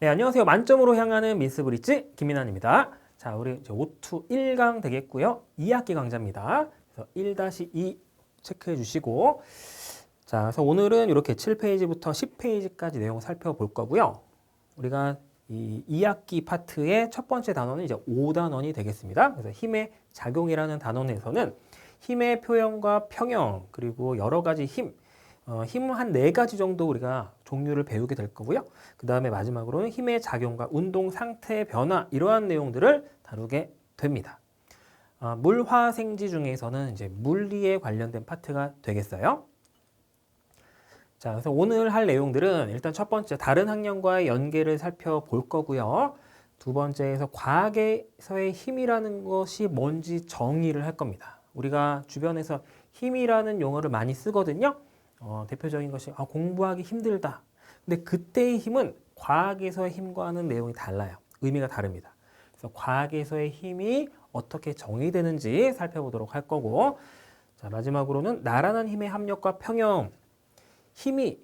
네, 안녕하세요. 만점으로 향하는 미스브릿지 김민환입니다. 자, 우리 이제 5투 1강 되겠고요. 2학기 강좌입니다. 그래서 1-2 체크해 주시고, 자, 그래서 오늘은 이렇게 7페이지부터 10페이지까지 내용 살펴볼 거고요. 우리가 이 2학기 파트의 첫 번째 단원은 이제 5단원이 되겠습니다. 그래서 힘의 작용이라는 단원에서는 힘의 표현과 평형, 그리고 여러 가지 힘 한 4가지 정도 우리가 종류를 배우게 될 거고요. 그 다음에 마지막으로는 힘의 작용과 운동 상태의 변화, 이러한 내용들을 다루게 됩니다. 물화생지 중에서는 이제 물리에 관련된 파트가 되겠어요. 자, 그래서 오늘 할 내용들은 일단 첫 번째, 다른 학년과의 연계를 살펴볼 거고요. 두 번째에서 과학에서의 힘이라는 것이 뭔지 정의를 할 겁니다. 우리가 주변에서 힘이라는 용어를 많이 쓰거든요. 대표적인 것이 공부하기 힘들다. 근데 그때의 힘은 과학에서의 힘과는 내용이 달라요. 의미가 다릅니다. 그래서 과학에서의 힘이 어떻게 정의되는지 살펴보도록 할 거고, 자, 마지막으로는 나라는 힘의 합력과 평형. 힘이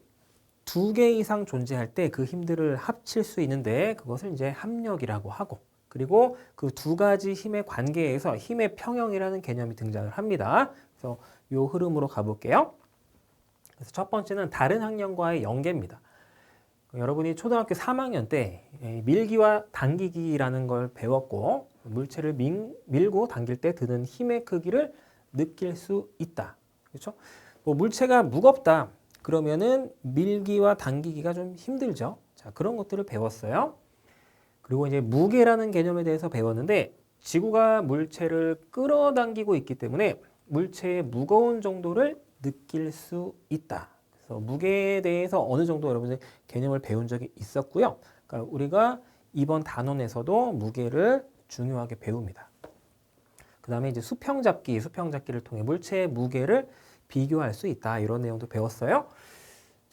2개 이상 존재할 때 그 힘들을 합칠 수 있는데 그것을 이제 합력이라고 하고, 그리고 그 2가지 힘의 관계에서 힘의 평형이라는 개념이 등장을 합니다. 그래서 이 흐름으로 가볼게요. 그래서 첫 번째는 다른 학년과의 연계입니다. 여러분이 초등학교 3학년 때 밀기와 당기기라는 걸 배웠고, 물체를 밀고 당길 때 드는 힘의 크기를 느낄 수 있다. 그렇죠? 물체가 무겁다. 그러면은 밀기와 당기기가 좀 힘들죠. 자, 그런 것들을 배웠어요. 그리고 이제 무게라는 개념에 대해서 배웠는데, 지구가 물체를 끌어당기고 있기 때문에 물체의 무거운 정도를 느낄 수 있다. 그래서 무게에 대해서 어느 정도 여러분들 개념을 배운 적이 있었고요. 그러니까 우리가 이번 단원에서도 무게를 중요하게 배웁니다. 그 다음에 이제 수평잡기를 통해 물체의 무게를 비교할 수 있다. 이런 내용도 배웠어요.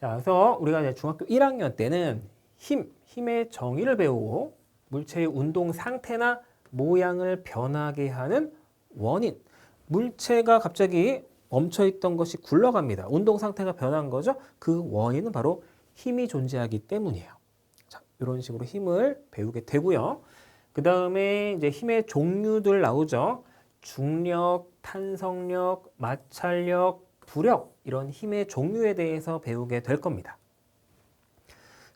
자, 그래서 우리가 이제 중학교 1학년 때는 힘의 정의를 배우고, 물체의 운동 상태나 모양을 변하게 하는 원인, 물체가 갑자기 멈춰있던 것이 굴러갑니다. 운동 상태가 변한 거죠. 그 원인은 바로 힘이 존재하기 때문이에요. 자, 이런 식으로 힘을 배우게 되고요. 그 다음에 이제 힘의 종류들 나오죠. 중력, 탄성력, 마찰력, 부력, 이런 힘의 종류에 대해서 배우게 될 겁니다.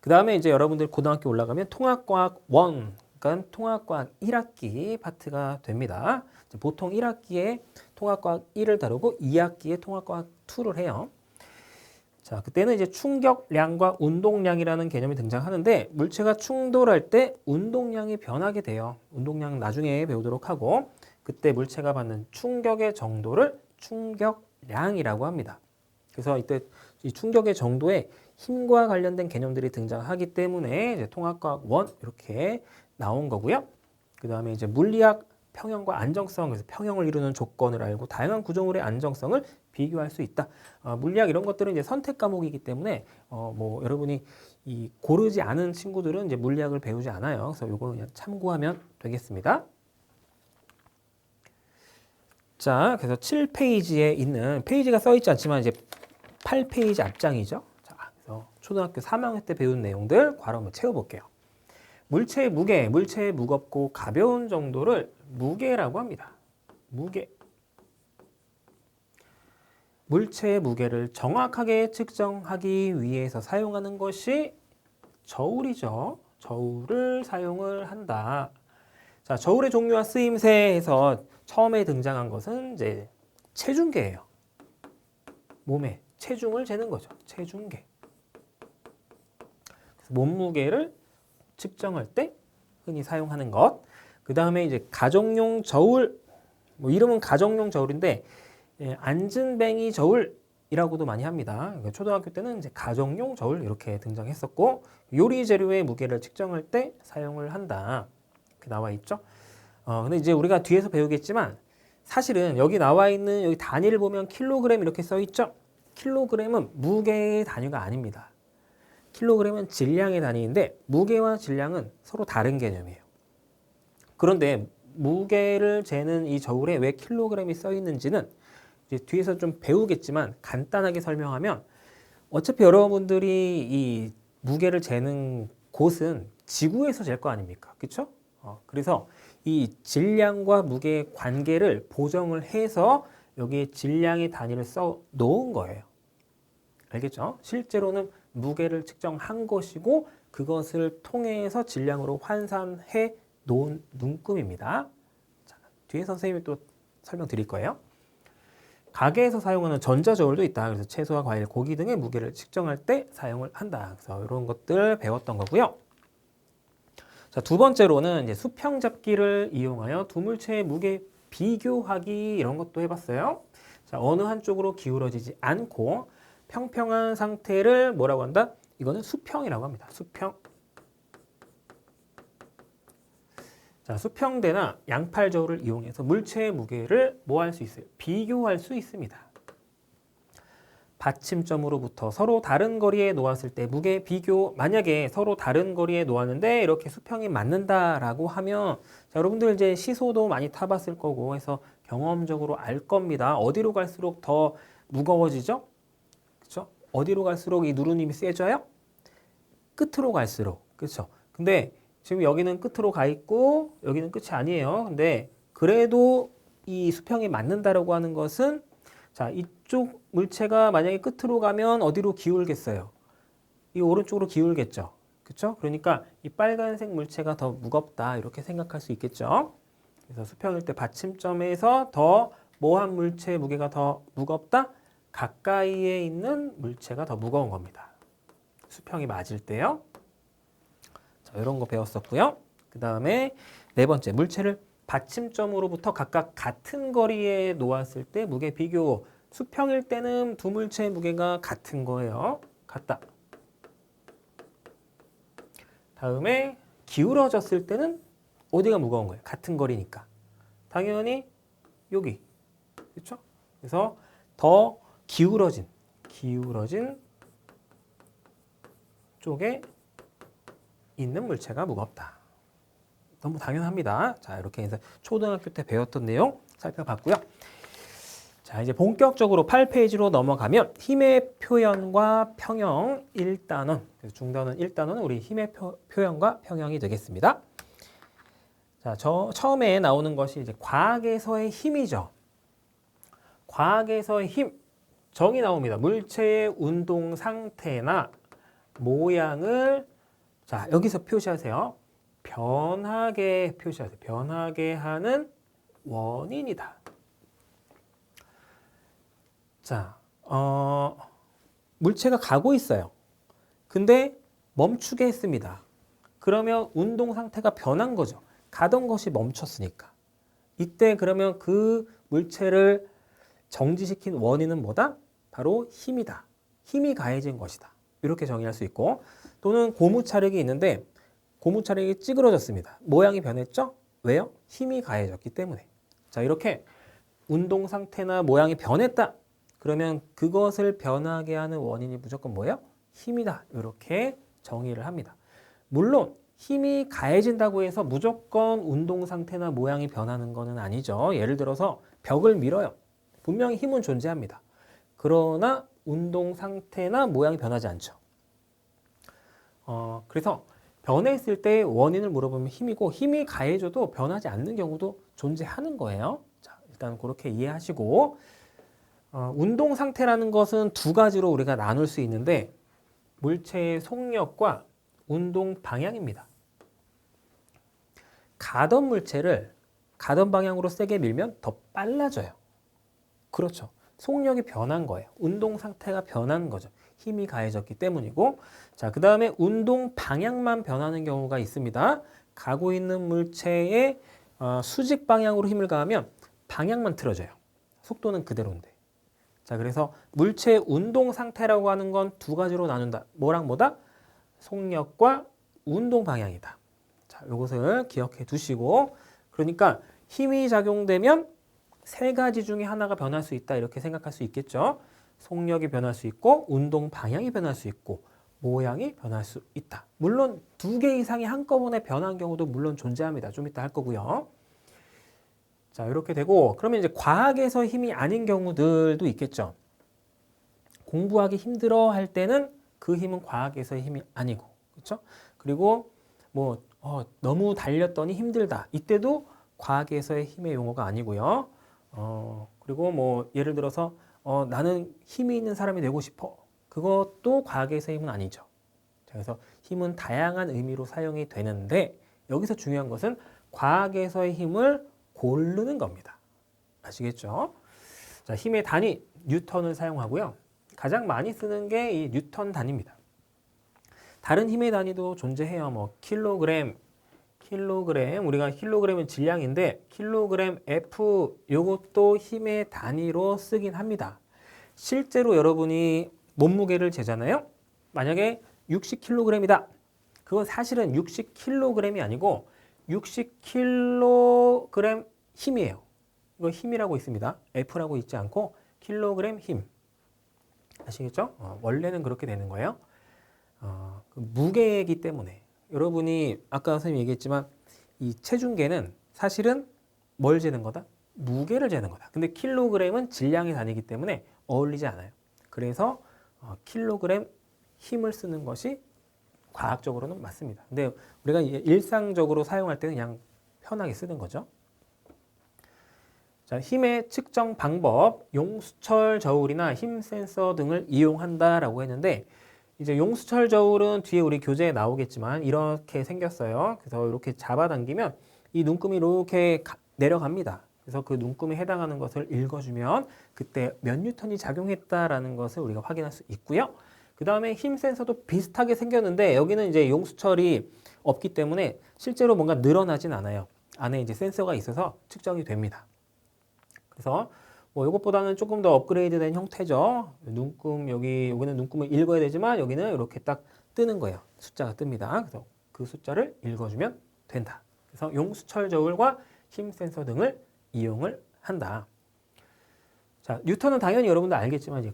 그 다음에 이제 여러분들 고등학교 올라가면 통합과학 1, 그러니까 통합과학 1학기 파트가 됩니다. 보통 1학기에 통합과학 1을 다루고 2학기에 통합과학 2를 해요. 자, 그때는 이제 충격량과 운동량이라는 개념이 등장하는데, 물체가 충돌할 때 운동량이 변하게 돼요. 운동량은 나중에 배우도록 하고, 그때 물체가 받는 충격의 정도를 충격량이라고 합니다. 그래서 이때 이 충격의 정도에 힘과 관련된 개념들이 등장하기 때문에 이제 통합과학 1 이렇게 나온 거고요. 그 다음에 이제 물리학 평형과 안정성, 그래서 평형을 이루는 조건을 알고 다양한 구조물의 안정성을 비교할 수 있다. 물리학 이런 것들은 이제 선택 과목이기 때문에 여러분이 이 고르지 않은 친구들은 이제 물리학을 배우지 않아요. 그래서 요거는 그냥 참고하면 되겠습니다. 자, 그래서 7페이지에 있는, 페이지가 써 있지 않지만 이제 8페이지 앞장이죠. 자, 그래서 초등학교 3학년 때 배운 내용들 괄호 한번 채워볼게요. 물체의 무게, 물체의 무겁고 가벼운 정도를 무게라고 합니다. 무게. 물체의 무게를 정확하게 측정하기 위해서 사용하는 것이 저울이죠. 저울을 사용을 한다. 자, 저울의 종류와 쓰임새에서 처음에 등장한 것은 이제 체중계예요. 몸의 체중을 재는 거죠. 체중계. 그래서 몸무게를 측정할 때 흔히 사용하는 것. 그 다음에 이제 가정용 저울, 이름은 가정용 저울인데 안전뱅이 저울이라고도 많이 합니다. 그러니까 초등학교 때는 이제 가정용 저울 이렇게 등장했었고, 요리 재료의 무게를 측정할 때 사용을 한다. 이렇게 나와 있죠. 근데 이제 우리가 뒤에서 배우겠지만 사실은 여기 나와 있는 여기 단위를 보면 킬로그램 이렇게 써 있죠. 킬로그램은 무게의 단위가 아닙니다. 킬로그램은 질량의 단위인데 무게와 질량은 서로 다른 개념이에요. 그런데 무게를 재는 이 저울에 왜 킬로그램이 써 있는지는 이제 뒤에서 좀 배우겠지만 간단하게 설명하면, 어차피 여러분들이 이 무게를 재는 곳은 지구에서 잴 거 아닙니까? 그렇죠? 그래서 이 질량과 무게의 관계를 보정을 해서 여기에 질량의 단위를 써 놓은 거예요. 알겠죠? 실제로는 무게를 측정한 것이고 그것을 통해서 질량으로 환산해 놓은 눈금입니다. 자, 뒤에 선생님이 또 설명드릴 거예요. 가게에서 사용하는 전자저울도 있다. 그래서 채소와 과일, 고기 등의 무게를 측정할 때 사용을 한다. 그래서 이런 것들 배웠던 거고요. 자, 두 번째로는 이제 수평 잡기를 이용하여 두 물체의 무게 비교하기 이런 것도 해봤어요. 자, 어느 한쪽으로 기울어지지 않고 평평한 상태를 뭐라고 한다? 이거는 수평이라고 합니다. 수평. 자, 수평대나 양팔 저울을 이용해서 물체의 무게를 뭐 할 수 있어요? 비교할 수 있습니다. 받침점으로부터 서로 다른 거리에 놓았을 때 무게 비교, 만약에 서로 다른 거리에 놓았는데 이렇게 수평이 맞는다라고 하면 자, 여러분들 이제 시소도 많이 타봤을 거고 해서 경험적으로 알 겁니다. 어디로 갈수록 더 무거워지죠? 그렇죠? 어디로 갈수록 이 누르님이 세져요? 끝으로 갈수록. 그렇죠? 근데 지금 여기는 끝으로 가 있고 여기는 끝이 아니에요. 근데 그래도 이 수평이 맞는다라고 하는 것은 자, 이쪽 물체가 만약에 끝으로 가면 어디로 기울겠어요? 이 오른쪽으로 기울겠죠. 그렇죠? 그러니까 이 빨간색 물체가 더 무겁다 이렇게 생각할 수 있겠죠. 그래서 수평일 때 받침점에서 더 뭐한 물체의 무게가 더 무겁다? 가까이에 있는 물체가 더 무거운 겁니다. 수평이 맞을 때요. 자, 이런 거 배웠었고요. 그 다음에 네 번째, 물체를 받침점으로부터 각각 같은 거리에 놓았을 때 무게 비교. 수평일 때는 두 물체의 무게가 같은 거예요. 같다. 다음에 기울어졌을 때는 어디가 무거운 거예요? 같은 거리니까. 당연히 여기. 그렇죠? 그래서 더 기울어진 쪽에 있는 물체가 무겁다. 너무 당연합니다. 자, 이렇게 해서 초등학교 때 배웠던 내용 살펴봤고요. 자, 이제 본격적으로 8페이지로 넘어가면 힘의 표현과 평형 1단원. 그래서 중단원 1단원은 우리 힘의 표현과 평형이 되겠습니다. 자, 처음에 나오는 것이 이제 과학에서의 힘이죠. 과학에서의 힘. 정의 나옵니다. 물체의 운동 상태나 모양을 자, 여기서 표시하세요. 변하게 표시하세요. 변하게 하는 원인이다. 자, 물체가 가고 있어요. 근데 멈추게 했습니다. 그러면 운동 상태가 변한 거죠. 가던 것이 멈췄으니까. 이때 그러면 그 물체를 정지시킨 원인은 뭐다? 바로 힘이다. 힘이 가해진 것이다. 이렇게 정의할 수 있고 또는 고무 차력이 있는데 고무 차력이 찌그러졌습니다. 모양이 변했죠? 왜요? 힘이 가해졌기 때문에. 자, 이렇게 운동 상태나 모양이 변했다. 그러면 그것을 변하게 하는 원인이 무조건 뭐예요? 힘이다. 이렇게 정의를 합니다. 물론 힘이 가해진다고 해서 무조건 운동 상태나 모양이 변하는 것은 아니죠. 예를 들어서 벽을 밀어요. 분명히 힘은 존재합니다. 그러나 운동 상태나 모양이 변하지 않죠. 그래서 변했을 때 원인을 물어보면 힘이고 힘이 가해져도 변하지 않는 경우도 존재하는 거예요. 자, 일단 그렇게 이해하시고 운동 상태라는 것은 두 가지로 우리가 나눌 수 있는데 물체의 속력과 운동 방향입니다. 가던 물체를 가던 방향으로 세게 밀면 더 빨라져요. 그렇죠. 속력이 변한 거예요. 운동 상태가 변한 거죠. 힘이 가해졌기 때문이고 자, 그 다음에 운동 방향만 변하는 경우가 있습니다. 가고 있는 물체의 수직 방향으로 힘을 가하면 방향만 틀어져요. 속도는 그대로인데. 자, 그래서 물체의 운동 상태라고 하는 건 두 가지로 나눈다. 뭐랑 뭐다? 속력과 운동 방향이다. 자, 이것을 기억해 두시고 그러니까 힘이 작용되면 세 가지 중에 하나가 변할 수 있다. 이렇게 생각할 수 있겠죠. 속력이 변할 수 있고 운동 방향이 변할 수 있고 모양이 변할 수 있다. 물론 두 개 이상이 한꺼번에 변한 경우도 물론 존재합니다. 좀 이따 할 거고요. 자, 이렇게 되고 그러면 이제 과학에서 힘이 아닌 경우들도 있겠죠. 공부하기 힘들어 할 때는 그 힘은 과학에서의 힘이 아니고 그렇죠? 그리고 너무 달렸더니 힘들다. 이때도 과학에서의 힘의 용어가 아니고요. 그리고 예를 들어서 나는 힘이 있는 사람이 되고 싶어. 그것도 과학에서의 힘은 아니죠. 그래서 힘은 다양한 의미로 사용이 되는데 여기서 중요한 것은 과학에서의 힘을 고르는 겁니다. 아시겠죠? 자, 힘의 단위 뉴턴을 사용하고요. 가장 많이 쓰는 게 이 뉴턴 단위입니다. 다른 힘의 단위도 존재해요. 킬로그램, 우리가 킬로그램은 질량인데 킬로그램 F 요것도 힘의 단위로 쓰긴 합니다. 실제로 여러분이 몸무게를 재잖아요. 만약에 60kg이다. 그건 사실은 60kg이 아니고 60kg 힘이에요. 이거 힘이라고 있습니다. F라고 있지 않고 킬로그램 힘. 아시겠죠? 원래는 그렇게 되는 거예요. 그 무게이기 때문에 여러분이 아까 선생님이 얘기했지만 이 체중계는 사실은 뭘 재는 거다? 무게를 재는 거다. 근데 킬로그램은 질량의 단위이기 때문에 어울리지 않아요. 그래서 킬로그램 힘을 쓰는 것이 과학적으로는 맞습니다. 근데 우리가 일상적으로 사용할 때는 그냥 편하게 쓰는 거죠. 자, 힘의 측정 방법, 용수철 저울이나 힘 센서 등을 이용한다라고 했는데 이제 용수철 저울은 뒤에 우리 교재에 나오겠지만 이렇게 생겼어요. 그래서 이렇게 잡아당기면 이 눈금이 이렇게 내려갑니다. 그래서 그 눈금에 해당하는 것을 읽어주면 그때 몇 뉴턴이 작용했다라는 것을 우리가 확인할 수 있고요. 그 다음에 힘 센서도 비슷하게 생겼는데 여기는 이제 용수철이 없기 때문에 실제로 뭔가 늘어나진 않아요. 안에 이제 센서가 있어서 측정이 됩니다. 그래서 이것보다는 조금 더 업그레이드된 형태죠. 눈금 여기는 눈금을 읽어야 되지만 여기는 이렇게 딱 뜨는 거예요. 숫자가 뜹니다. 그래서 그 숫자를 읽어주면 된다. 그래서 용수철 저울과 힘 센서 등을 이용을 한다. 자, 뉴턴은 당연히 여러분도 알겠지만 이제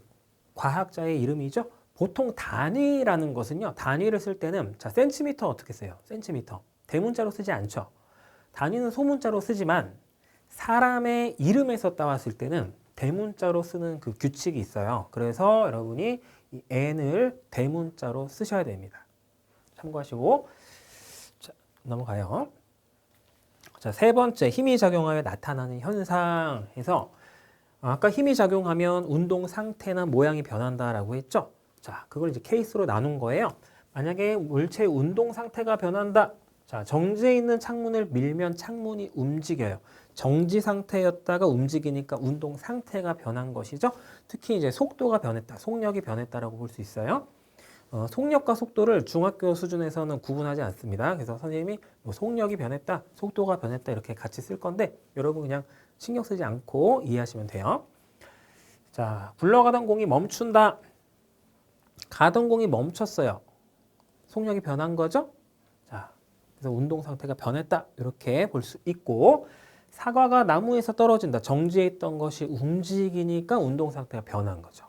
과학자의 이름이죠. 보통 단위라는 것은요. 단위를 쓸 때는 자, 센티미터 어떻게 써요? 센티미터. 대문자로 쓰지 않죠. 단위는 소문자로 쓰지만 사람의 이름에서 따왔을 때는 대문자로 쓰는 그 규칙이 있어요. 그래서 여러분이 이 n을 대문자로 쓰셔야 됩니다. 참고하시고 자, 넘어가요. 자, 세 번째 힘이 작용하여 나타나는 현상에서 아까 힘이 작용하면 운동 상태나 모양이 변한다라고 했죠. 자, 그걸 이제 케이스로 나눈 거예요. 만약에 물체의 운동 상태가 변한다. 자, 정지해 있는 창문을 밀면 창문이 움직여요. 정지 상태였다가 움직이니까 운동 상태가 변한 것이죠. 특히 이제 속도가 변했다, 속력이 변했다라고 볼 수 있어요. 속력과 속도를 중학교 수준에서는 구분하지 않습니다. 그래서 선생님이 속력이 변했다, 속도가 변했다 이렇게 같이 쓸 건데 여러분 그냥 신경 쓰지 않고 이해하시면 돼요. 자, 굴러가던 공이 멈춘다. 가던 공이 멈췄어요. 속력이 변한 거죠. 자, 그래서 운동 상태가 변했다 이렇게 볼 수 있고 사과가 나무에서 떨어진다. 정지해 있던 것이 움직이니까 운동 상태가 변한 거죠.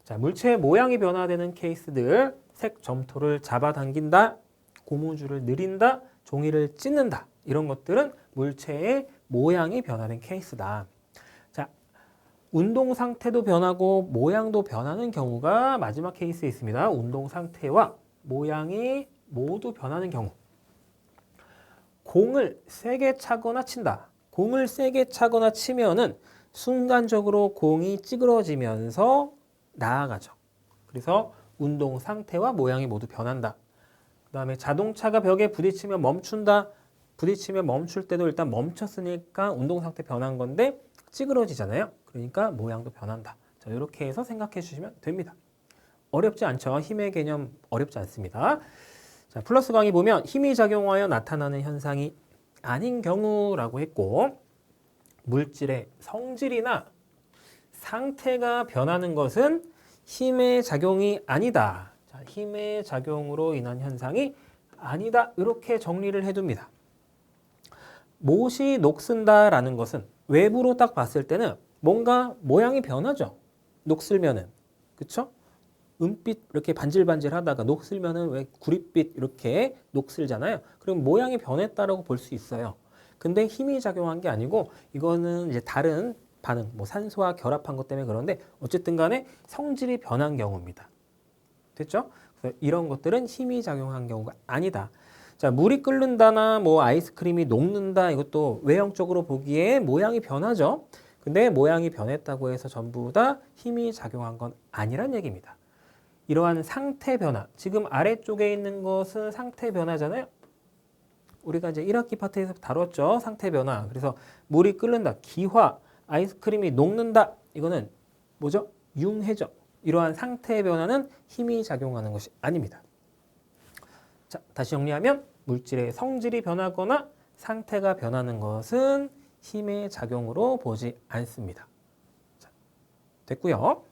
자, 물체의 모양이 변화되는 케이스들 색 점토를 잡아당긴다, 고무줄을 느린다, 종이를 찢는다 이런 것들은 물체의 모양이 변화된 케이스다. 자, 운동 상태도 변하고 모양도 변하는 경우가 마지막 케이스에 있습니다. 운동 상태와 모양이 모두 변하는 경우. 공을 세게 차거나 친다. 공을 세게 차거나 치면은 순간적으로 공이 찌그러지면서 나아가죠. 그래서 운동 상태와 모양이 모두 변한다. 그 다음에 자동차가 벽에 부딪히면 멈춘다. 부딪히면 멈출 때도 일단 멈췄으니까 운동 상태 변한 건데 찌그러지잖아요. 그러니까 모양도 변한다. 자, 이렇게 해서 생각해 주시면 됩니다. 어렵지 않죠? 힘의 개념 어렵지 않습니다. 자, 플러스 강의 보면 힘이 작용하여 나타나는 현상이 아닌 경우라고 했고 물질의 성질이나 상태가 변하는 것은 힘의 작용이 아니다. 자, 힘의 작용으로 인한 현상이 아니다. 이렇게 정리를 해둡니다. 못이 녹슨다라는 것은 외부로 딱 봤을 때는 뭔가 모양이 변하죠. 녹슬면은. 그쵸? 은빛 이렇게 반질반질 하다가 녹슬면은 왜 구릿빛 이렇게 녹슬잖아요. 그럼 모양이 변했다라고 볼 수 있어요. 근데 힘이 작용한 게 아니고 이거는 이제 다른 반응, 산소와 결합한 것 때문에 그런데 어쨌든 간에 성질이 변한 경우입니다. 됐죠? 그래서 이런 것들은 힘이 작용한 경우가 아니다. 자, 물이 끓는다나 뭐 아이스크림이 녹는다 이것도 외형적으로 보기에 모양이 변하죠. 근데 모양이 변했다고 해서 전부 다 힘이 작용한 건 아니란 얘기입니다. 이러한 상태 변화, 지금 아래쪽에 있는 것은 상태 변화잖아요. 우리가 이제 1학기 파트에서 다뤘죠. 상태 변화. 그래서 물이 끓는다, 기화, 아이스크림이 녹는다. 이거는 뭐죠? 융해죠. 이러한 상태 변화는 힘이 작용하는 것이 아닙니다. 자, 다시 정리하면 물질의 성질이 변하거나 상태가 변하는 것은 힘의 작용으로 보지 않습니다. 자, 됐고요.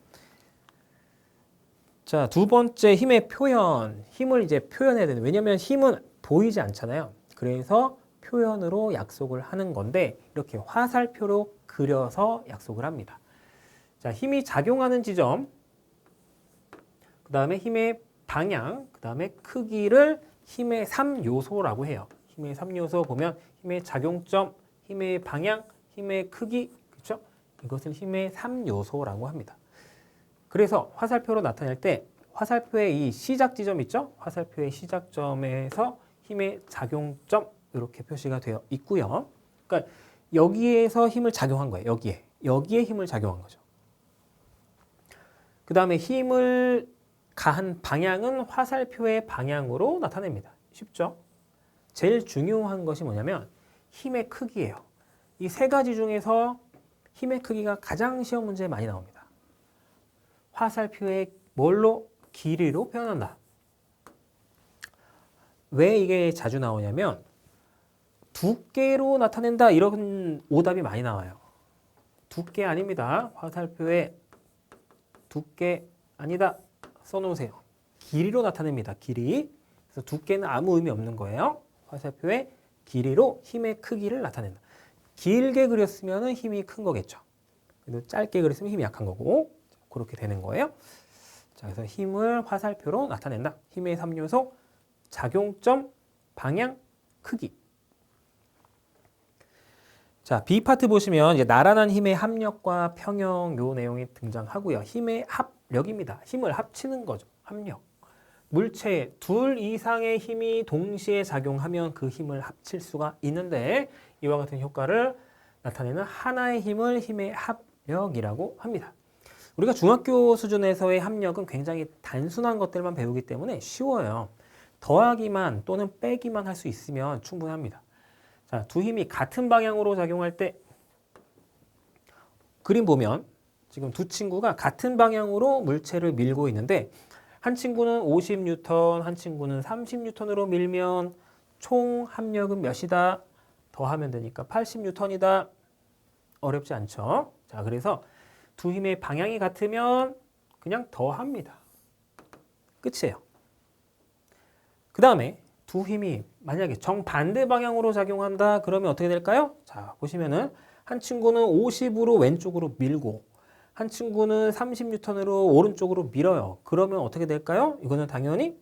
자, 두 번째 힘의 표현. 힘을 이제 표현해야 되는. 왜냐하면 힘은 보이지 않잖아요. 그래서 표현으로 약속을 하는 건데 이렇게 화살표로 그려서 약속을 합니다. 자, 힘이 작용하는 지점, 그 다음에 힘의 방향, 그 다음에 크기를 힘의 3요소라고 해요. 힘의 3요소 보면 힘의 작용점, 힘의 방향, 힘의 크기, 그렇죠? 이것을 힘의 3요소라고 합니다. 그래서 화살표로 나타낼 때 화살표의 이 시작 지점 있죠? 화살표의 시작점에서 힘의 작용점 이렇게 표시가 되어 있고요. 그러니까 여기에서 힘을 작용한 거예요. 여기에 힘을 작용한 거죠. 그 다음에 힘을 가한 방향은 화살표의 방향으로 나타냅니다. 쉽죠? 제일 중요한 것이 뭐냐면 힘의 크기예요. 이 세 가지 중에서 힘의 크기가 가장 시험 문제에 많이 나옵니다. 화살표의 뭘로? 길이로 표현한다. 왜 이게 자주 나오냐면 두께로 나타낸다 이런 오답이 많이 나와요. 두께 아닙니다. 화살표의 두께 아니다. 써놓으세요. 길이로 나타냅니다. 길이. 그래서 두께는 아무 의미 없는 거예요. 화살표의 길이로 힘의 크기를 나타낸다. 길게 그렸으면 힘이 큰 거겠죠. 그래도 짧게 그렸으면 힘이 약한 거고 그렇게 되는 거예요. 자, 그래서 힘을 화살표로 나타낸다. 힘의 3요소, 작용점, 방향, 크기. 자, B파트 보시면 이제 나란한 힘의 합력과 평형 요 내용이 등장하고요. 힘의 합력입니다. 힘을 합치는 거죠. 합력. 물체에 둘 이상의 힘이 동시에 작용하면 그 힘을 합칠 수가 있는데 이와 같은 효과를 나타내는 하나의 힘을 힘의 합력이라고 합니다. 우리가 중학교 수준에서의 합력은 굉장히 단순한 것들만 배우기 때문에 쉬워요. 더하기만 또는 빼기만 할 수 있으면 충분합니다. 자, 두 힘이 같은 방향으로 작용할 때 그림 보면 지금 두 친구가 같은 방향으로 물체를 밀고 있는데 한 친구는 50N, 한 친구는 30N으로 밀면 총 합력은 몇이다? 더하면 되니까 80N이다. 어렵지 않죠? 자, 그래서 두 힘의 방향이 같으면 그냥 더합니다. 끝이에요. 그 다음에 두 힘이 만약에 정반대 방향으로 작용한다 그러면 어떻게 될까요? 자, 보시면은 한 친구는 50으로 왼쪽으로 밀고 한 친구는 30N으로 오른쪽으로 밀어요. 그러면 어떻게 될까요? 이거는 당연히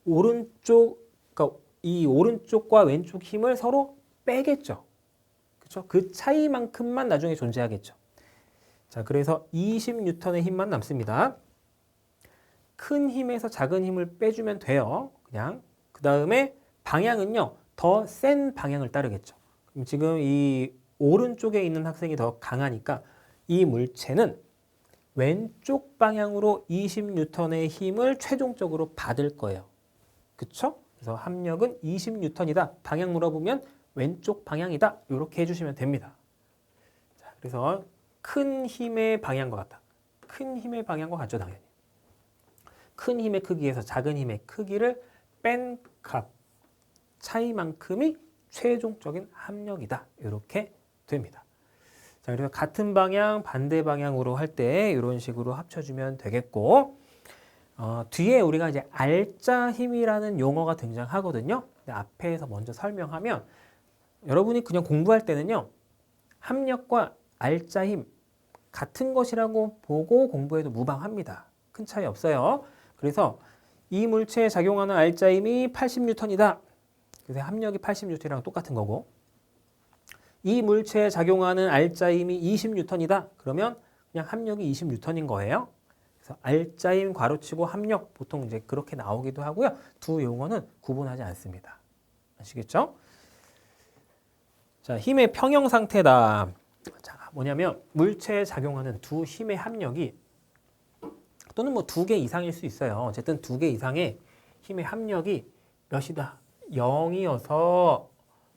그러니까 이 오른쪽과 왼쪽 힘을 서로 빼겠죠. 그렇죠? 그 차이만큼만 나중에 존재하겠죠. 자, 그래서 20N의 힘만 남습니다. 큰 힘에서 작은 힘을 빼주면 돼요. 그냥. 그 다음에 방향은요, 더 센 방향을 따르겠죠. 그럼 지금 이 오른쪽에 있는 학생이 더 강하니까 이 물체는 왼쪽 방향으로 20N의 힘을 최종적으로 받을 거예요. 그쵸? 그래서 합력은 20N이다. 방향 물어보면 왼쪽 방향이다. 이렇게 해주시면 됩니다. 자, 그래서 큰 힘의 방향과 같다. 큰 힘의 방향과 같죠, 당연히. 큰 힘의 크기에서 작은 힘의 크기를 뺀 값, 차이만큼이 최종적인 합력이다. 이렇게 됩니다. 자, 그래서 같은 방향, 반대 방향으로 할 때 이런 식으로 합쳐주면 되겠고, 뒤에 우리가 이제 알짜 힘이라는 용어가 등장하거든요. 근데 앞에서 먼저 설명하면 여러분이 그냥 공부할 때는요, 합력과 알짜 힘 같은 것이라고 보고 공부해도 무방합니다. 큰 차이 없어요. 그래서 이 물체에 작용하는 알짜 힘이 80N이다. 그래서 합력이 80N이랑 똑같은 거고, 이 물체에 작용하는 알짜 힘이 20N이다. 그러면 그냥 합력이 20N인 거예요. 그래서 알짜임 괄호치고 합력 보통 이제 그렇게 나오기도 하고요. 두 용어는 구분하지 않습니다. 아시겠죠? 자, 힘의 평형 상태다. 자, 뭐냐면 물체에 작용하는 두 힘의 합력이 또는 뭐 두 개 이상일 수 있어요. 어쨌든 두 개 이상의 힘의 합력이 몇이다? 0이어서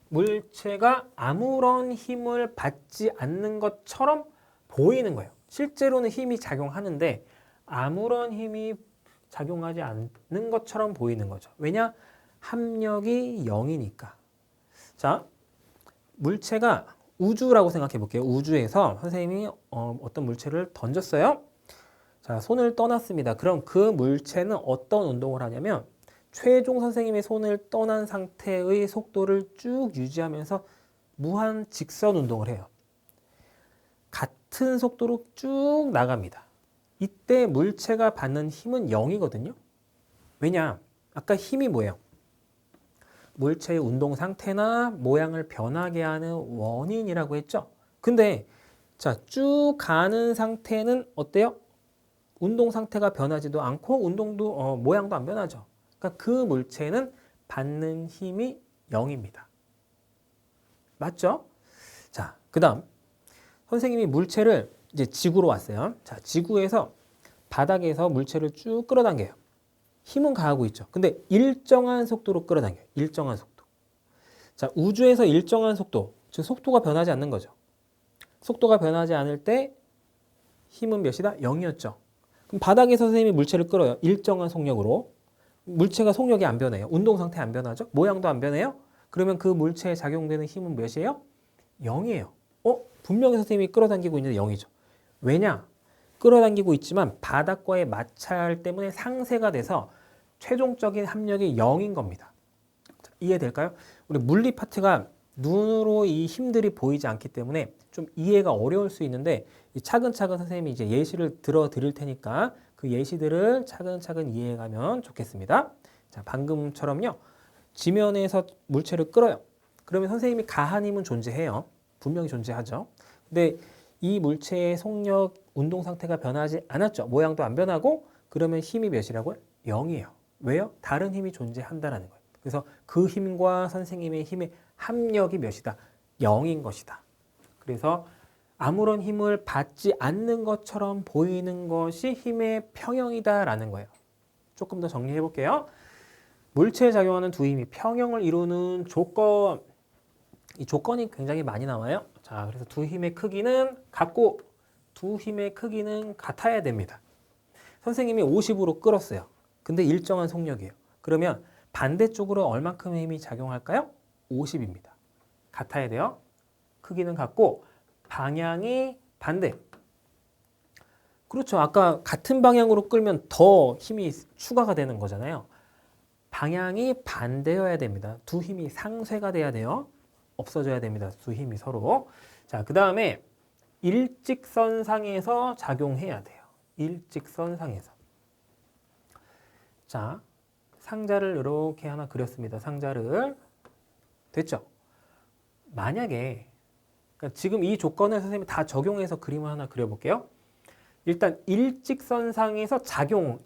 물체가 아무런 힘을 받지 않는 것처럼 보이는 거예요. 실제로는 힘이 작용하는데 아무런 힘이 작용하지 않는 것처럼 보이는 거죠. 왜냐? 합력이 0이니까. 자, 물체가 우주라고 생각해 볼게요. 우주에서 선생님이 어떤 물체를 던졌어요. 자, 손을 떠났습니다. 그럼 그 물체는 어떤 운동을 하냐면 최종 선생님의 손을 떠난 상태의 속도를 쭉 유지하면서 무한 직선 운동을 해요. 같은 속도로 쭉 나갑니다. 이때 물체가 받는 힘은 0이거든요. 왜냐? 아까 힘이 뭐예요? 물체의 운동 상태나 모양을 변하게 하는 원인이라고 했죠. 근데 자, 쭉 가는 상태는 어때요? 운동 상태가 변하지도 않고 운동도 모양도 안 변하죠. 그러니까 그 물체는 받는 힘이 0입니다. 맞죠? 자, 그다음 선생님이 물체를 이제 지구로 왔어요. 자, 지구에서 바닥에서 물체를 쭉 끌어당겨요. 힘은 가하고 있죠. 근데 일정한 속도로 끌어당겨요. 일정한 속도. 자, 우주에서 일정한 속도, 즉 속도가 변하지 않는 거죠. 속도가 변하지 않을 때 힘은 몇이다? 0이었죠. 그럼 바닥에서 선생님이 물체를 끌어요. 일정한 속력으로. 물체가 속력이 안 변해요. 운동 상태 안 변하죠. 모양도 안 변해요. 그러면 그 물체에 작용되는 힘은 몇이에요? 0이에요. 분명히 선생님이 끌어당기고 있는데 0이죠. 왜냐? 끌어당기고 있지만 바닥과의 마찰 때문에 상쇄가 돼서 최종적인 합력이 0인 겁니다. 이해될까요? 우리 물리 파트가 눈으로 이 힘들이 보이지 않기 때문에 좀 이해가 어려울 수 있는데 차근차근 선생님이 이제 예시를 들어 드릴 테니까 그 예시들을 차근차근 이해해가면 좋겠습니다. 자, 방금처럼요. 지면에서 물체를 끌어요. 그러면 선생님이 가한 힘은 존재해요. 분명히 존재하죠. 근데 이 물체의 속력, 운동 상태가 변하지 않았죠. 모양도 안 변하고 그러면 힘이 몇이라고요? 0이에요. 왜요? 다른 힘이 존재한다라는 거예요. 그래서 그 힘과 선생님의 힘의 합력이 몇이다? 0인 것이다. 그래서 아무런 힘을 받지 않는 것처럼 보이는 것이 힘의 평형이다라는 거예요. 조금 더 정리해 볼게요. 물체에 작용하는 두 힘이 평형을 이루는 조건, 이 조건이 굉장히 많이 나와요. 자, 그래서 두 힘의 크기는 같고 두 힘의 크기는 같아야 됩니다. 선생님이 50으로 끌었어요. 근데 일정한 속력이에요. 그러면 반대쪽으로 얼만큼의 힘이 작용할까요? 50입니다. 같아야 돼요. 크기는 같고 방향이 반대. 그렇죠. 아까 같은 방향으로 끌면 더 힘이 추가가 되는 거잖아요. 방향이 반대여야 됩니다. 두 힘이 상쇄가 돼야 돼요. 없어져야 됩니다. 두 힘이 서로. 자, 그 다음에 일직선상에서 작용해야 돼요. 일직선상에서. 자, 상자를 이렇게 하나 그렸습니다. 상자를. 됐죠? 만약에 그러니까 지금 이 조건을 선생님이 다 적용해서 그림을 하나 그려볼게요. 일단 일직선상에서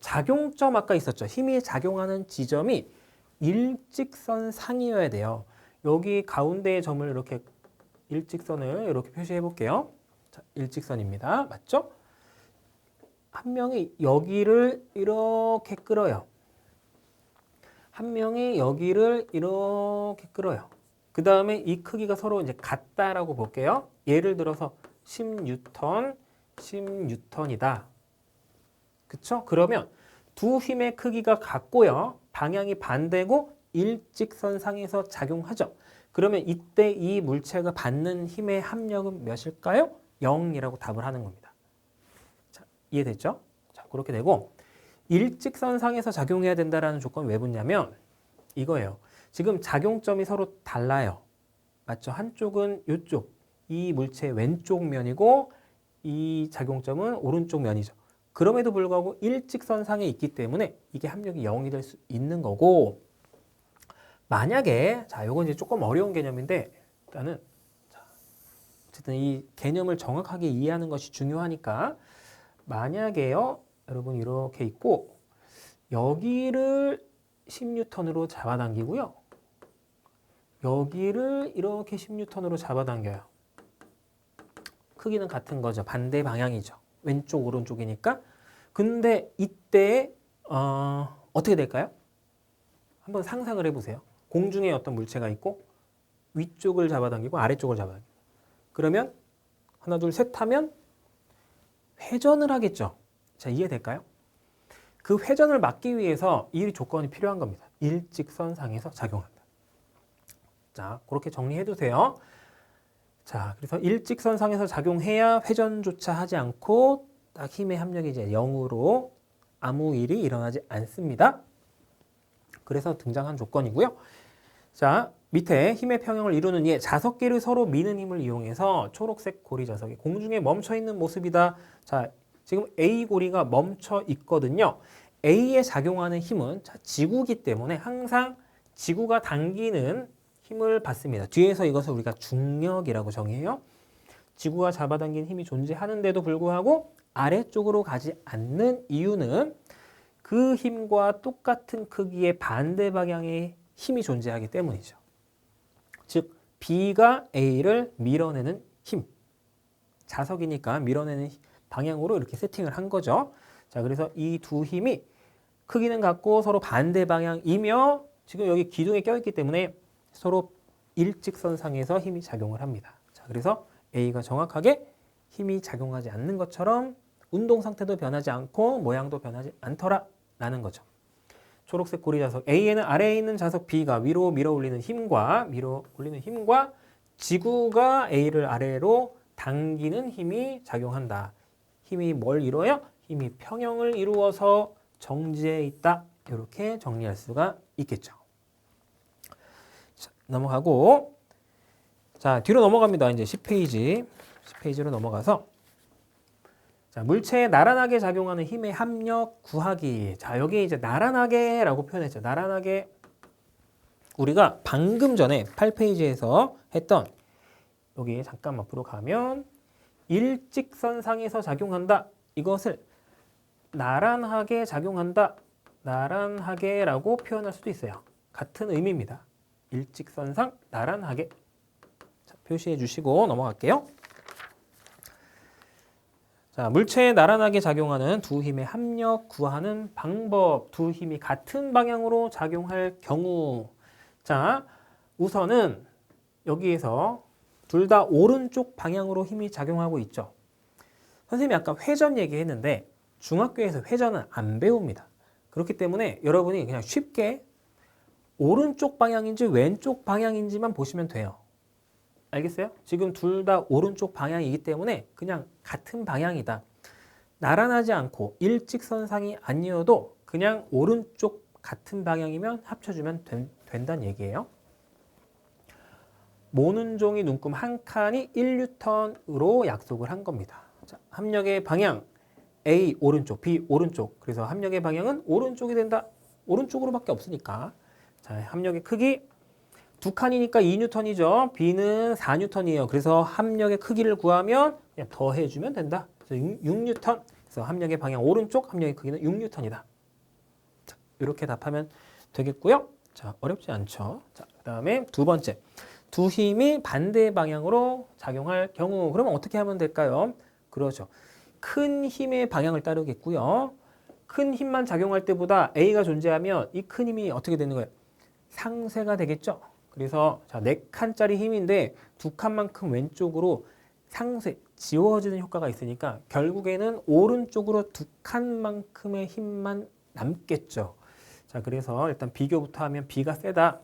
작용점 아까 있었죠. 힘이 작용하는 지점이 일직선상이어야 돼요. 여기 가운데의 점을 이렇게 일직선을 이렇게 표시해 볼게요. 자, 일직선입니다. 맞죠? 한 명이 여기를 이렇게 끌어요. 한 명이 여기를 이렇게 끌어요. 그 다음에 이 크기가 서로 이제 같다라고 볼게요. 예를 들어서 10N이다. 그쵸? 그러면 두 힘의 크기가 같고요. 방향이 반대고 일직선상에서 작용하죠. 그러면 이때 이 물체가 받는 힘의 합력은 몇일까요? 0이라고 답을 하는 겁니다. 자, 이해됐죠? 자, 그렇게 되고 일직선상에서 작용해야 된다는 조건을 왜 붙냐면 이거예요. 지금 작용점이 서로 달라요. 맞죠? 한쪽은 이쪽, 이 물체의 왼쪽 면이고 이 작용점은 오른쪽 면이죠. 그럼에도 불구하고 일직선상에 있기 때문에 이게 합력이 0이 될 수 있는 거고 만약에 자, 요건 이제 조금 어려운 개념인데 일단은 자, 어쨌든 이 개념을 정확하게 이해하는 것이 중요하니까 만약에요. 여러분 이렇게 있고 여기를 10N으로 잡아당기고요. 여기를 이렇게 10N으로 잡아당겨요. 크기는 같은 거죠. 반대 방향이죠. 왼쪽 오른쪽이니까. 근데 이때 어떻게 될까요? 한번 상상을 해보세요. 공중에 어떤 물체가 있고 위쪽을 잡아당기고 아래쪽을 잡아당기고 그러면 하나 둘 셋 하면 회전을 하겠죠. 자, 이해될까요? 그 회전을 막기 위해서 이 조건이 필요한 겁니다. 일직선상에서 작용한다. 자, 그렇게 정리해 두세요. 자, 그래서 일직선상에서 작용해야 회전조차 하지 않고 딱 힘의 합력이 이제 0으로 아무 일이 일어나지 않습니다. 그래서 등장한 조건이고요. 자, 밑에 힘의 평형을 이루는 이에 자석끼를 서로 미는 힘을 이용해서 초록색 고리 자석이 공중에 멈춰 있는 모습이다. 자, 지금 A 고리가 멈춰 있거든요. A에 작용하는 힘은 자, 지구기 때문에 항상 지구가 당기는 힘을 받습니다. 뒤에서 이것을 우리가 중력이라고 정의해요. 지구가 잡아당긴 힘이 존재하는데도 불구하고 아래쪽으로 가지 않는 이유는 그 힘과 똑같은 크기의 반대 방향의 힘이 존재하기 때문이죠. 즉, B가 A를 밀어내는 힘. 자석이니까 밀어내는 방향으로 이렇게 세팅을 한 거죠. 자, 그래서 이 두 힘이 크기는 같고 서로 반대 방향이며 지금 여기 기둥에 껴있기 때문에 서로 일직선상에서 힘이 작용을 합니다. 자, 그래서 A가 정확하게 힘이 작용하지 않는 것처럼 운동 상태도 변하지 않고 모양도 변하지 않더라 라는 거죠. 초록색 고리 자석 A에는 아래에 있는 자석 B가 위로 밀어 올리는 힘과 지구가 A를 아래로 당기는 힘이 작용한다. 힘이 뭘 이루어요? 힘이 평형을 이루어서 정지해 있다. 이렇게 정리할 수가 있겠죠. 자, 넘어가고 자, 뒤로 넘어갑니다. 이제 10페이지로 넘어가서 자, 물체에 나란하게 작용하는 힘의 합력 구하기. 자, 여기 이제 나란하게라고 표현했죠. 나란하게 우리가 방금 전에 8페이지에서 했던 여기 잠깐 앞으로 가면 일직선상에서 작용한다. 이것을 나란하게 작용한다. 나란하게라고 표현할 수도 있어요. 같은 의미입니다. 일직선상 나란하게. 자, 표시해 주시고 넘어갈게요. 자, 물체에 나란하게 작용하는 두 힘의 합력 구하는 방법. 두 힘이 같은 방향으로 작용할 경우. 자, 우선은 여기에서 둘 다 오른쪽 방향으로 힘이 작용하고 있죠. 선생님이 아까 회전 얘기했는데 중학교에서 회전은 안 배웁니다. 그렇기 때문에 여러분이 그냥 쉽게 오른쪽 방향인지 왼쪽 방향인지만 보시면 돼요. 알겠어요? 지금 둘 다 오른쪽 방향이기 때문에 그냥 같은 방향이다. 나란하지 않고 일직선상이 아니어도 그냥 오른쪽 같은 방향이면 합쳐주면 된다는 얘기예요. 모는 종이 눈금 한 칸이 1N으로 약속을 한 겁니다. 자, 합력의 방향 A 오른쪽, B 오른쪽. 그래서 합력의 방향은 오른쪽이 된다. 오른쪽으로밖에 없으니까. 자, 합력의 크기 두 칸이니까 2N이죠. B는 4N이에요. 그래서 합력의 크기를 구하면 그냥 더해주면 된다. 그래서 6N. 그래서 합력의 방향 오른쪽, 합력의 크기는 6N이다. 자, 이렇게 답하면 되겠고요. 자, 어렵지 않죠. 자, 그다음에 두 번째. 두 힘이 반대 방향으로 작용할 경우. 그러면 어떻게 하면 될까요? 그렇죠. 큰 힘의 방향을 따르겠고요. 큰 힘만 작용할 때보다 A가 존재하면 이 큰 힘이 어떻게 되는 거예요? 상쇄가 되겠죠. 그래서 자, 4칸짜리 힘인데 2칸만큼 왼쪽으로 상쇄, 지워지는 효과가 있으니까 결국에는 오른쪽으로 2칸만큼의 힘만 남겠죠. 자, 그래서 일단 비교부터 하면 B가 세다.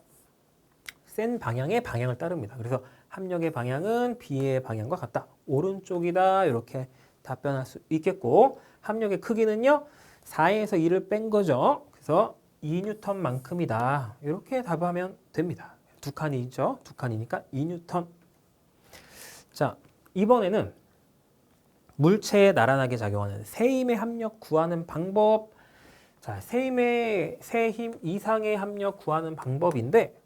센 방향의 방향을 따릅니다. 그래서 합력의 방향은 B의 방향과 같다. 오른쪽이다. 이렇게 답변할 수 있겠고 합력의 크기는요. 4에서 2를 뺀 거죠. 그래서 2N만큼이다. 이렇게 답하면 됩니다. 두 칸이죠. 두 칸이니까 2N. 자, 이번에는 물체에 나란하게 작용하는 세 힘의 합력 구하는 방법. 자, 세 힘 이상의 합력 구하는 방법인데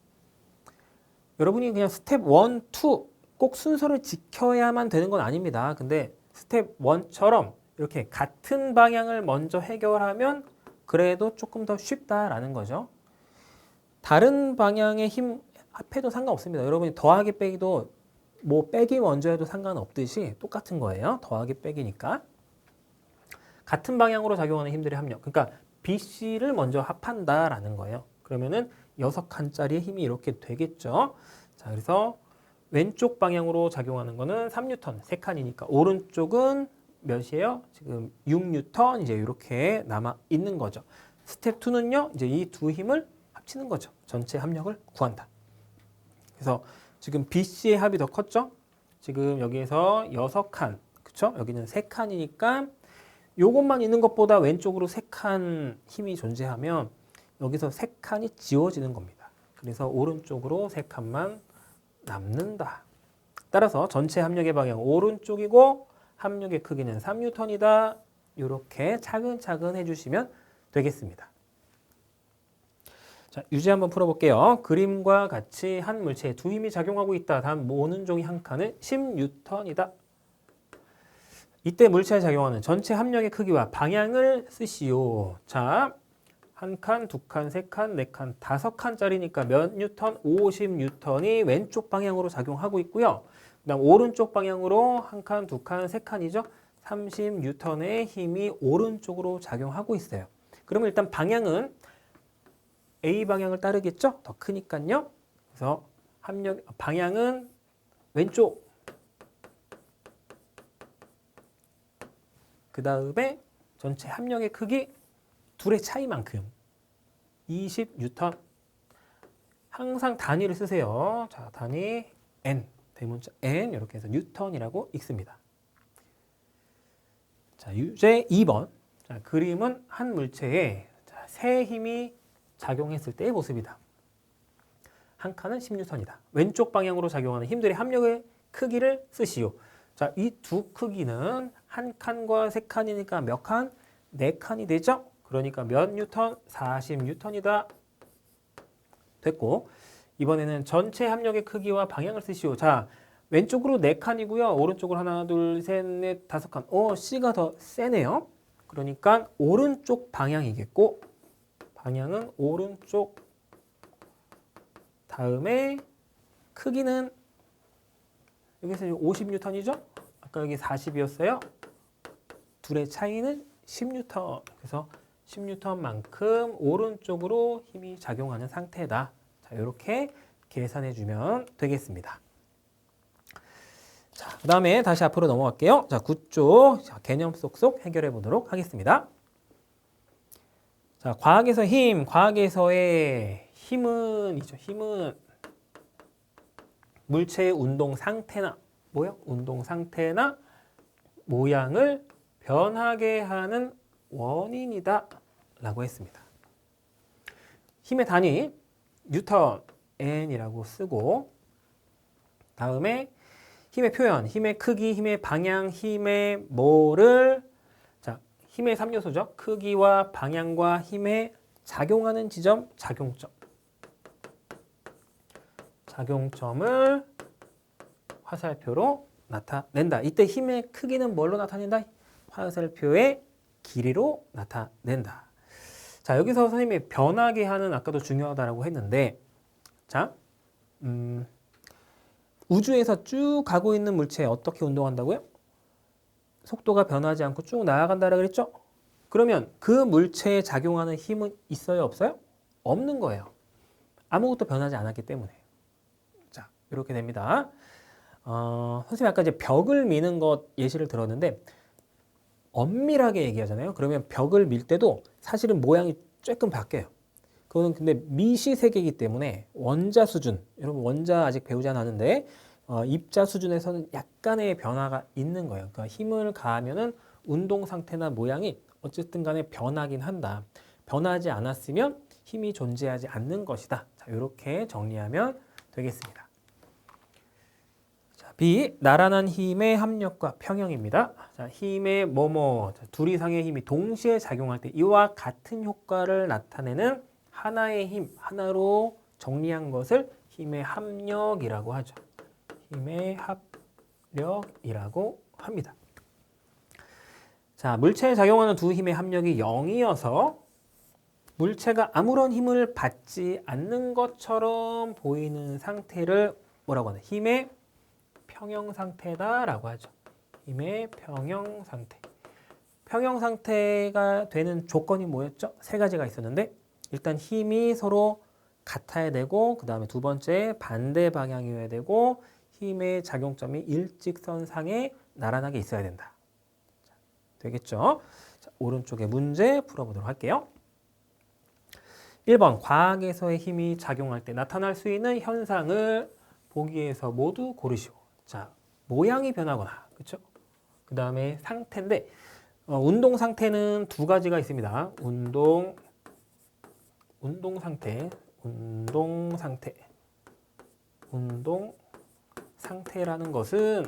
여러분이 그냥 스텝 1, 2 꼭 순서를 지켜야만 되는 건 아닙니다. 근데 스텝 1처럼 이렇게 같은 방향을 먼저 해결하면 그래도 조금 더 쉽다라는 거죠. 다른 방향의 힘 합해도 상관없습니다. 여러분이 더하기 빼기도 뭐 빼기 먼저 해도 상관없듯이 똑같은 거예요. 더하기 빼기니까. 같은 방향으로 작용하는 힘들의 합력. 그러니까 BC를 먼저 합한다라는 거예요. 그러면은 6칸짜리의 힘이 이렇게 되겠죠. 자, 그래서 왼쪽 방향으로 작용하는 거는 3N, 3칸이니까 오른쪽은 몇이에요? 지금 6N 이제 이렇게 남아 있는 거죠. 스텝 2는요. 이제 이 두 힘을 합치는 거죠. 전체 합력을 구한다. 그래서 지금 BC의 합이 더 컸죠? 지금 여기에서 6칸, 그쵸? 여기는 3칸이니까 요것만 있는 것보다 왼쪽으로 3칸 힘이 존재하면 여기서 3칸이 지워지는 겁니다. 그래서 오른쪽으로 3칸만 남는다. 따라서 전체 합력의 방향 오른쪽이고 합력의 크기는 3N이다. 이렇게 차근차근 해주시면 되겠습니다. 자, 유제 한번 풀어볼게요. 그림과 같이 한 물체에 두 힘이 작용하고 있다. 다음 모는 종이 한 칸은 10N이다. 이때 물체에 작용하는 전체 합력의 크기와 방향을 쓰시오. 자, 한 칸, 두 칸, 세 칸, 네 칸, 5칸짜리니까 몇 뉴턴? 50N이 왼쪽 방향으로 작용하고 있고요. 그다음 오른쪽 방향으로 한 칸, 두 칸, 세 칸이죠. 30N의 힘이 오른쪽으로 작용하고 있어요. 그러면 일단 방향은 A 방향을 따르겠죠? 더 크니까요. 그래서 방향은 왼쪽. 그 다음에 전체 합력의 크기 둘의 차이만큼 20N. 항상 단위를 쓰세요. 자, 단위 N, 대문자 N 이렇게 해서 뉴턴이라고 읽습니다. 자, 유제 2번. 자, 그림은 한 물체에 세 힘이 작용했을 때의 모습이다. 한 칸은 10N이다. 왼쪽 방향으로 작용하는 힘들의 합력의 크기를 쓰시오. 자, 이 두 크기는 한 칸과 세 칸이니까 몇 칸? 네 칸이 되죠? 그러니까 몇 뉴턴? 40N이다. 됐고, 이번에는 전체 합력의 크기와 방향을 쓰시오. 자, 왼쪽으로 네 칸이고요. 오른쪽으로 하나, 둘, 셋, 넷, 5칸. C가 더 세네요. 그러니까 오른쪽 방향이겠고, 방향은 오른쪽. 다음에 크기는 여기서 50N이죠? 아까 여기 40이었어요. 둘의 차이는 10N. 그래서 10N만큼 오른쪽으로 힘이 작용하는 상태다. 자, 이렇게 계산해 주면 되겠습니다. 자, 그 다음에 다시 앞으로 넘어갈게요. 자, 9쪽 개념 쏙쏙 해결해 보도록 하겠습니다. 자, 과학에서 힘, 과학에서의 힘은 물체의 운동 상태나 운동 상태나 모양을 변하게 하는 원인이다 라고 했습니다. 힘의 단위 뉴턴 N이라고 쓰고, 다음에 힘의 표현, 힘의 크기, 힘의 방향, 힘의 뭐를, 자, 힘의 3요소죠. 크기와 방향과 힘의 작용하는 지점, 작용점을 화살표로 나타낸다. 이때 힘의 크기는 뭘로 나타낸다? 화살표의 길이로 나타낸다. 자, 여기서 선생님이 변하게 하는 아까도 중요하다고 했는데, 자, 우주에서 쭉 가고 있는 물체에 어떻게 운동한다고요? 속도가 변하지 않고 쭉 나아간다고 그랬죠? 그러면 그 물체에 작용하는 힘은 있어요, 없어요? 없는 거예요. 아무것도 변하지 않았기 때문에. 자, 이렇게 됩니다. 선생님 아까 이제 벽을 미는 것 예시를 들었는데, 엄밀하게 얘기하잖아요. 그러면 벽을 밀 때도 사실은 모양이 조금 바뀌어요. 그거는 근데 미시세계이기 때문에 원자 수준, 여러분 원자 아직 배우지 않았는데 입자 수준에서는 약간의 변화가 있는 거예요. 그러니까 힘을 가하면은 운동 상태나 모양이 어쨌든 간에 변하긴 한다. 변하지 않았으면 힘이 존재하지 않는 것이다. 자, 이렇게 정리하면 되겠습니다. 자, B, 나란한 힘의 합력과 평형입니다. 자, 힘의 자, 둘 이상의 힘이 동시에 작용할 때 이와 같은 효과를 나타내는 하나의 힘, 하나로 정리한 것을 힘의 합력이라고 하죠. 힘의 합력이라고 합니다. 자, 물체에 작용하는 두 힘의 합력이 0이어서 물체가 아무런 힘을 받지 않는 것처럼 보이는 상태를 뭐라고 하나? 힘의 평형 상태다라고 하죠. 힘의 평형 상태. 평형 상태가 되는 조건이 뭐였죠? 세 가지가 있었는데 일단 힘이 서로 같아야 되고 그 다음에 두 번째 반대 방향이어야 되고 힘의 작용점이 일직선상에 나란하게 있어야 된다. 되겠죠? 자, 오른쪽에 문제 풀어보도록 할게요. 1번 과학에서의 힘이 작용할 때 나타날 수 있는 현상을 보기에서 모두 고르시오. 자, 모양이 변하거나, 그렇죠? 그 다음에 상태인데 운동 상태는 두 가지가 있습니다. 운동 상태라는 것은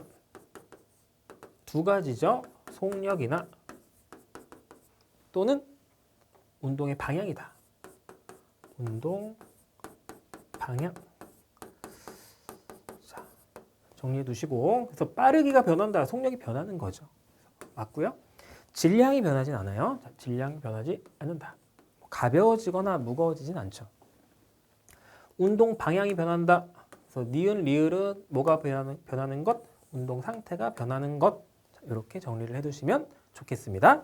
두 가지죠. 속력이나 또는 운동의 방향이다. 운동 방향. 자, 정리해 두시고 그래서 빠르기가 변한다. 속력이 변하는 거죠. 맞고요. 질량이 변하진 않아요. 자, 질량이 변하지 않는다. 가벼워지거나 무거워지진 않죠. 운동 방향이 변한다. 그래서 니은, 리을은 뭐가 변하는 것? 운동 상태가 변하는 것. 자, 이렇게 정리를 해두시면 좋겠습니다.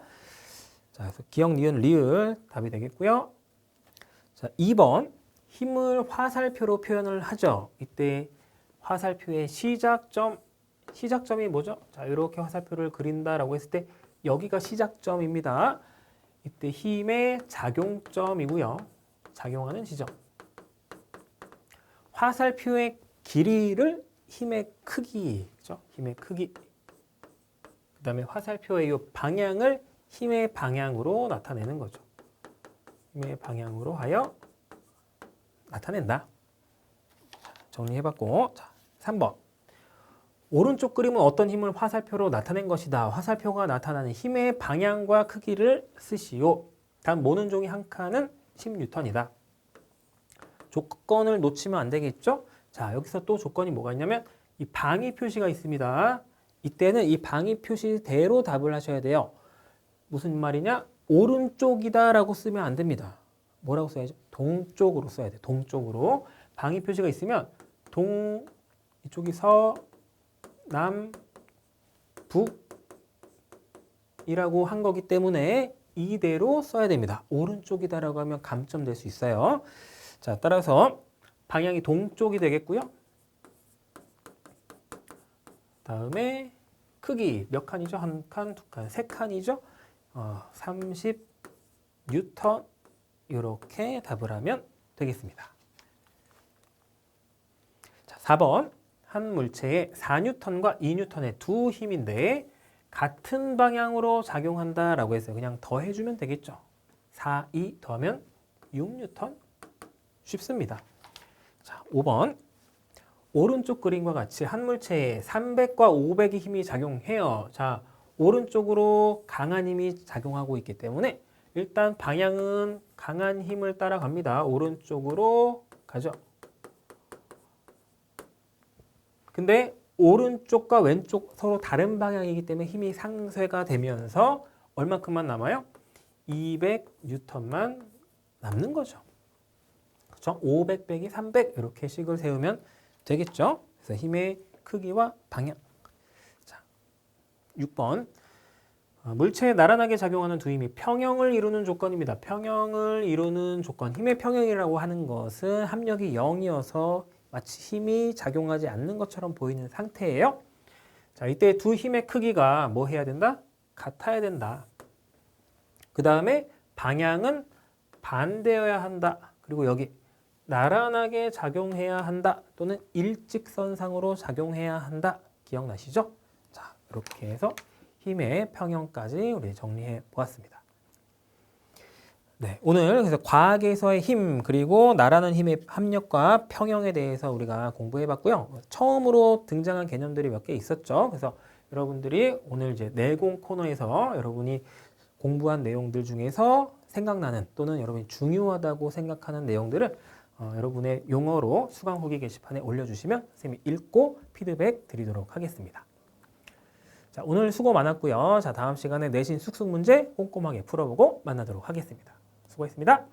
자, 그래서 기역, 니은, 리을 답이 되겠고요. 자, 2번 힘을 화살표로 표현을 하죠. 이때 화살표의 시작점이 뭐죠? 자, 이렇게 화살표를 그린다라고 했을 때 여기가 시작점입니다. 이때 힘의 작용점이고요. 작용하는 지점. 화살표의 길이를 힘의 크기, 그죠? 힘의 크기. 그 다음에 화살표의 이 방향을 힘의 방향으로 나타내는 거죠. 힘의 방향으로 하여 나타낸다. 정리해봤고, 자, 3번. 오른쪽 그림은 어떤 힘을 화살표로 나타낸 것이다. 화살표가 나타나는 힘의 방향과 크기를 쓰시오. 단 모는 종이 한 칸은 10N이다. 조건을 놓치면 안 되겠죠? 자, 여기서 또 조건이 뭐가 있냐면 이 방위 표시가 있습니다. 이때는 이 방위 표시대로 답을 하셔야 돼요. 무슨 말이냐? 오른쪽이다 라고 쓰면 안 됩니다. 뭐라고 써야죠? 동쪽으로 써야 돼. 동쪽으로. 방위 표시가 있으면 이쪽이 서, 남, 북이라고 한 거기 때문에 이대로 써야 됩니다. 오른쪽이다라고 하면 감점될 수 있어요. 자, 따라서 방향이 동쪽이 되겠고요. 다음에 크기 몇 칸이죠? 한 칸, 두 칸, 세 칸이죠? 30N 이렇게 답을 하면 되겠습니다. 자, 4번 한 물체에 4N과 2N의 두 힘인데 같은 방향으로 작용한다라고 했어요. 그냥 더해주면 되겠죠. 4, 2 더하면 6N. 쉽습니다. 자, 5번. 오른쪽 그림과 같이 한 물체에 300과 500의 힘이 작용해요. 자, 오른쪽으로 강한 힘이 작용하고 있기 때문에 일단 방향은 강한 힘을 따라갑니다. 오른쪽으로 가죠. 근데 오른쪽과 왼쪽 서로 다른 방향이기 때문에 힘이 상쇄가 되면서 얼마큼만 남아요? 200N만 남는 거죠. 그렇죠? 500 빼기 300 이렇게 식을 세우면 되겠죠? 그래서 힘의 크기와 방향. 자, 6번. 물체에 나란하게 작용하는 두 힘이 평형을 이루는 조건입니다. 평형을 이루는 조건. 힘의 평형이라고 하는 것은 합력이 0이어서 마치 힘이 작용하지 않는 것처럼 보이는 상태예요. 자, 이때 두 힘의 크기가 뭐 해야 된다? 같아야 된다. 그 다음에 방향은 반대여야 한다. 그리고 여기 나란하게 작용해야 한다. 또는 일직선상으로 작용해야 한다. 기억나시죠? 자, 이렇게 해서 힘의 평형까지 우리 정리해 보았습니다. 네, 오늘 그래서 과학에서의 힘 그리고 나라는 힘의 합력과 평형에 대해서 우리가 공부해 봤고요. 처음으로 등장한 개념들이 몇 개 있었죠. 그래서 여러분들이 오늘 이제 내공 코너에서 여러분이 공부한 내용들 중에서 생각나는 또는 여러분이 중요하다고 생각하는 내용들을 여러분의 용어로 수강 후기 게시판에 올려주시면 선생님이 읽고 피드백 드리도록 하겠습니다. 자, 오늘 수고 많았고요. 자, 다음 시간에 내신 쑥쑥 문제 꼼꼼하게 풀어보고 만나도록 하겠습니다. 수고했습니다.